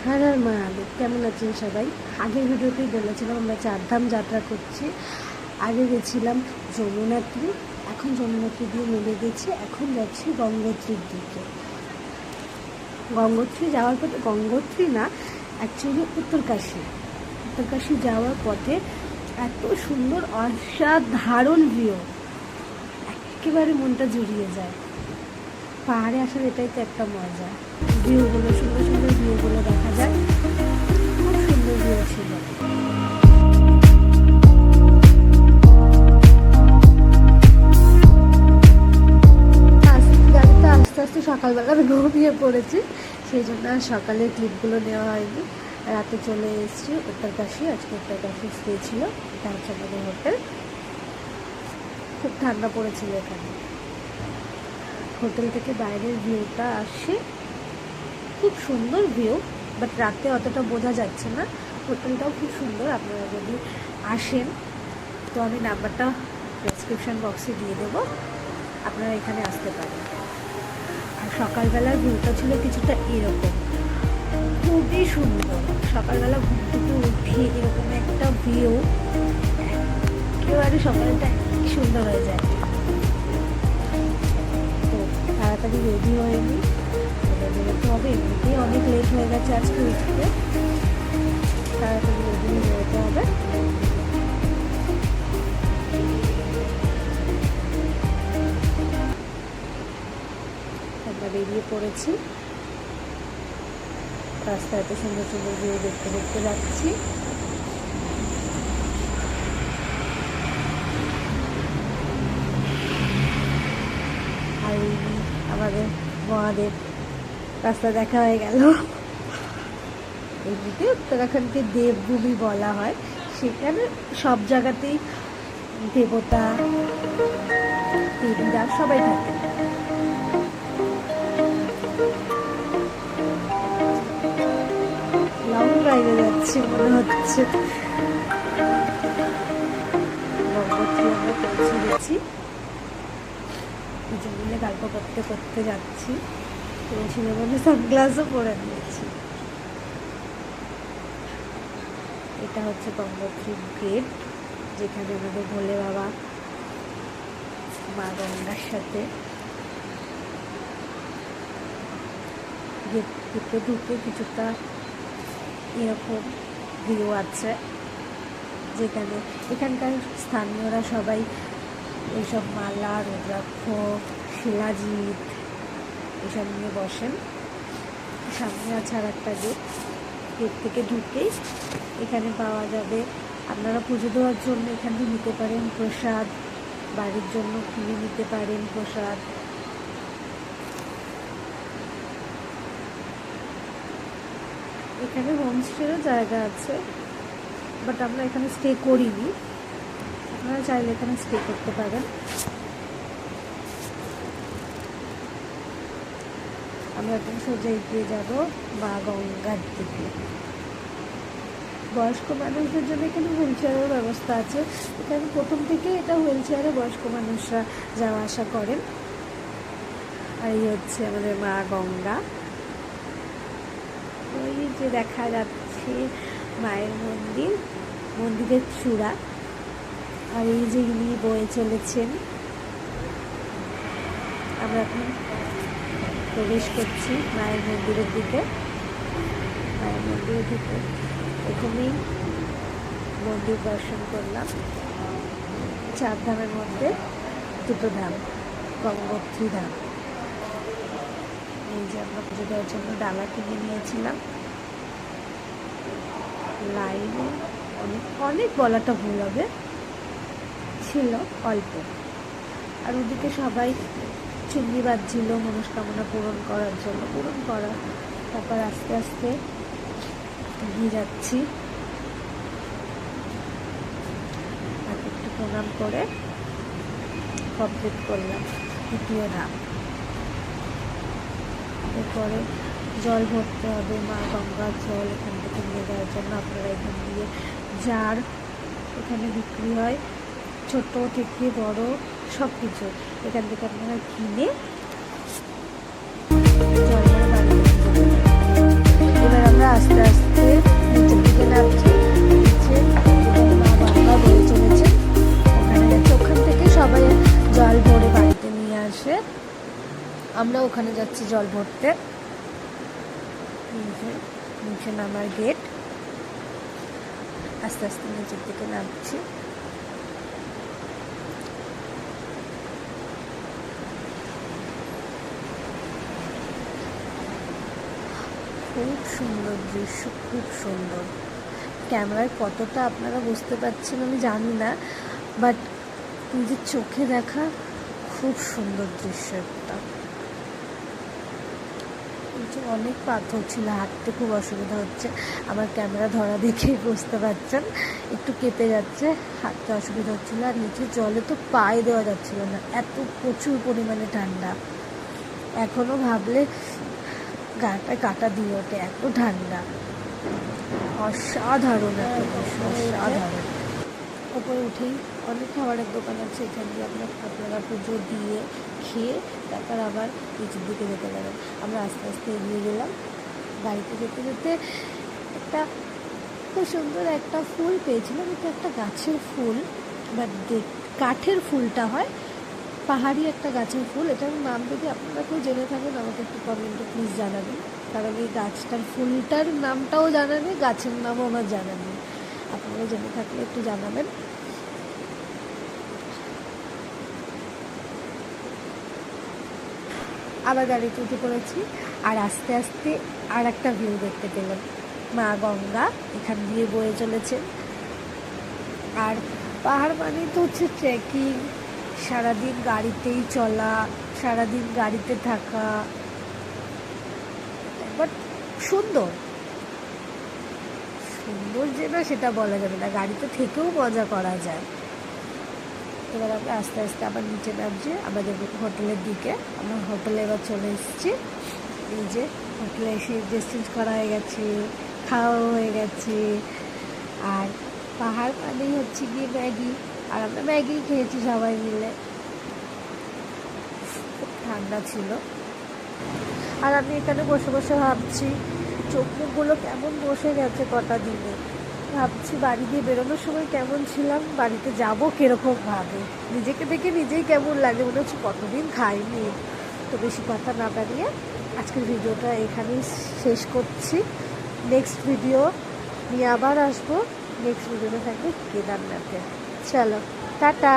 হ্যাঁ আর মহাদেব, কেমন আছেন সবাই? আগের ভিডিওতেই বলেছিলাম আমরা চারধাম যাত্রা করছি। আগে গেছিলাম যমুনাত্রী, এখন যমুনাত্রী দিয়ে মিলে গেছি, এখন যাচ্ছি গঙ্গোত্রীর দিকে। গঙ্গোত্রী যাওয়ার পথে, গঙ্গোত্রী না অ্যাকচুয়ালি উত্তরকাশী যাওয়ার পথে এত সুন্দর অসাধারণ ভিউ, একেবারে মনটা জুড়িয়ে যায়। পাহাড়ে আসার এটাই তো একটা মজা, ভিউগুলো সুন্দর সুন্দর ভিউগুলো দেখা যায়, খুব সুন্দর ভিউ ছিল। গাড়িতে আস্তে আস্তে সকালবেলা আমি ঘুমিয়ে পড়েছি, সেই জন্য আর সকালে ক্লিপগুলো নেওয়া হয়নি। রাতে চলে এসেছি উত্তরকাশী, আজকে উত্তরকাশী স্টে ছিল, এটা হচ্ছে আমাদের হোটেল। খুব ঠান্ডা পড়েছিল এখানে। হোটেল থেকে বাইরের ভিউটা আসে, খুব সুন্দর ভিউ, বাট রাতে অতটা বোঝা যাচ্ছে না। হোটেলটাও খুব সুন্দর, আপনারা যদি আসেন তো আমি নাম্বারটা ডেসক্রিপশান বক্সে দিয়ে দেবো, আপনারা এখানে আসতে পারেন। আর সকালবেলার ভিউটা ছিল কিছুটা এরকম, খুবই সুন্দর। সকালবেলা ঘুম থেকে উঠে এরকম একটা ভিউ, একেবারে সকালটা সুন্দর হয়ে যায়। তো তাড়াতাড়ি রেডি হয়ে নিই, বেরোতে হবে, এমনিতেই অনেক লেট হয়ে গেছে আজকে উঠতে, তাড়াতাড়ি রেডি হয়ে বেরোতে হবে। আমরা বেরিয়ে পড়েছি, রাস্তায় এত সুন্দর সুন্দর ভিউ দেখতে দেখতে যাচ্ছি। আর আমাদের মহাদেব রাস্তা দেখা হয়ে গেল। এমনিতে উত্তরাখণ্ডকে দেবভূমি বলা হয়, সেখানে সব জায়গাতেই দেবতা দেবীরা সবাই থাকে। লং ড্রাইভে যাচ্ছি মনে হচ্ছে। গঙ্গোত্রী আমরা পৌঁছে গেছি, দুজন মিলে গল্প করতে করতে যাচ্ছি। ছিল বলে সানগ্লাসও পরে নিয়েছি। এটা হচ্ছে গঙ্গোত্রীর গেট, যেখানে আমাদের ভোলে বাবা মা গঙ্গার সাথে গেট থেকে ঢুকে কিছুটা এরকম ভিউ আছে, যেখানে এখানকার স্থানীয়রা সবাই এইসব মালা, রুদ্রাক্ষ, শিলাজিৎ এসব নিয়ে বসেন। সামনে আছে আর একটা গেট থেকে ঢুকেই এখানে পাওয়া যাবে, আপনারা পুজো দেওয়ার জন্য এখান থেকে নিতে পারেন প্রসাদ, বাড়ির জন্য কিনে নিতে পারেন প্রসাদ। এখানে হোমস্টেরও জায়গা আছে, বাট আমরা এখানে স্টে করিনি, আপনারা চাইলে এখানে স্টে করতে পারেন। আমরা এখন সোজা এগিয়ে যাব মা গঙ্গার দিকে। বয়স্ক মানুষদের জন্য এখানে হুইল চেয়ারের ব্যবস্থা আছে, এখানে প্রথম থেকে এটা হুইল চেয়ারে বয়স্ক মানুষরা যাওয়া আসা করেন। আর এই হচ্ছে আমাদের মা গঙ্গা, ওই যে দেখা যাচ্ছে মায়ের মন্দির, মন্দিরের চূড়া। আর এই যে ইনি বয়ে চলেছেন, আমরা এখন প্রবেশ করছি মায়ের মন্দিরের দিকে। মায়ের মন্দিরের দিকে এখানেই মন্দির দর্শন করলাম। চার ধামের মধ্যে দুটো ধাম, গঙ্গোত্রী ধাম। এই যে আমরা পুজো দেওয়ার জন্য ডালা কিনে নিয়েছিলাম। লাইনে অনেক অনেক বলাটা ভুল হবে, ছিল অল্প। আর ওদিকে সবাই চুন্নি বাজছিল মনস্কামনা পূরণ করার জন্য, পূরণ করা। তারপর আস্তে আস্তে এগিয়ে যাচ্ছি, আর একটু প্রণাম করে কমপ্লিট করলাম দ্বিতীয় ধাম। এরপরে জল ভরতে হবে, মা গঙ্গার জল এখান থেকে নিয়ে যাওয়ার জন্য আপনারা এখান দিয়ে জার এখানে বিক্রি হয়, ছোট থেকে বড় সব কিছু এখান থেকে আপনারা কিনে জল ভরে বাড়ি। এবার আমরা আস্তে জল ভরতে। নিচে নামার গেট, আস্তে আস্তে নিচের দিকে নামছি। খুব সুন্দর দৃশ্য, খুব সুন্দর। ক্যামেরায় কতটা আপনারা বুঝতে পারছেন আমি জানি না, বাট নিজের চোখে দেখা খুব সুন্দর দৃশ্য একটা। অনেক পাথর ছিল, হাঁটতে খুব অসুবিধা হচ্ছে। আমার ক্যামেরা ধরা দেখেই বুঝতে পারছেন একটু কেঁপে যাচ্ছে, হাঁটতে অসুবিধা হচ্ছিলো। আর নিচে জলে তো পায়ে দেওয়া যাচ্ছিল না, এত প্রচুর পরিমাণে ঠান্ডা। এখনও ভাবলে গাটায় কাটা দিয়ে ওঠে, এত ঠান্ডা। অসাধারণ একটা দৃশ্য, অসাধারণ। ওপরে উঠেই অনেক খাবারের দোকান আছে, এখান দিয়ে আপনারা পুজো দিয়ে খেয়ে তারপর আবার নিচের দিকে যেতে পারেন। আমরা আস্তে আস্তে এগিয়ে গেলাম। গাড়িতে যেতে যেতে একটা খুব সুন্দর একটা ফুল পেয়েছিলাম। এটা একটা গাছের ফুল, বাট কাঠের ফুলটা হয়, পাহাড়ি একটা গাছের ফুল। এটার নাম যদি আপনারা কেউ জেনে থাকেন আমাকে একটু কমেন্টে প্লিজ জানাবেন, কারণ এই গাছটার ফুলটার নামটাও জানা নেই, গাছের নামও আমার জানা নেই। আপনারা জেনে থাকলে একটু জানাবেন। আবার গাড়িতে উঠে পড়েছি, আর আস্তে আস্তে আর একটা ভিউ দেখতে পেলাম। মা গঙ্গা এখান দিয়ে বয়ে চলেছেন। আর পাহাড় মানেই তো হচ্ছে ট্রেকিং, সারাদিন গাড়িতেই চলা, সারাদিন গাড়িতে থাকা, বাট সুন্দর সুন্দর যে না সেটা বলা যাবে না, গাড়িতে থেকেও মজা করা যায়। এবার আমরা আস্তে আস্তে আবার নিচে নামছি আমাদের হোটেলের দিকে। আমরা হোটেলে এবার চলে এসেছি। এই যে হোটেলে এসে ড্রেস চেঞ্জ করা হয়ে গেছে, খাওয়া হয়ে গেছে। আর পাহাড় মানেই হচ্ছে গিয়ে ম্যাগি, আর আমরা ম্যাগি খেয়েছি সবাই মিলে। খুব ঠান্ডা ছিল। আর আমি এখানে বসে বসে ভাবছি চোখ মুখগুলো কেমন বসে গেছে কটা দিনে। ভাবছি বাড়ি দিয়ে বেরোনোর সময় কেমন ছিলাম, বাড়িতে যাবো কীরকম ভাবে, নিজেকে দেখে নিজেই কেমন লাগে, মনে হচ্ছে কতদিন খাইনি। তো বেশি কথা না বাড়িয়ে আজকের ভিডিওটা এখানেই শেষ করছি। নেক্সট ভিডিও নিয়ে আবার আসবো। নেক্সট ভিডিওটা থাকবে কেদারনাথে। চলো টাটা।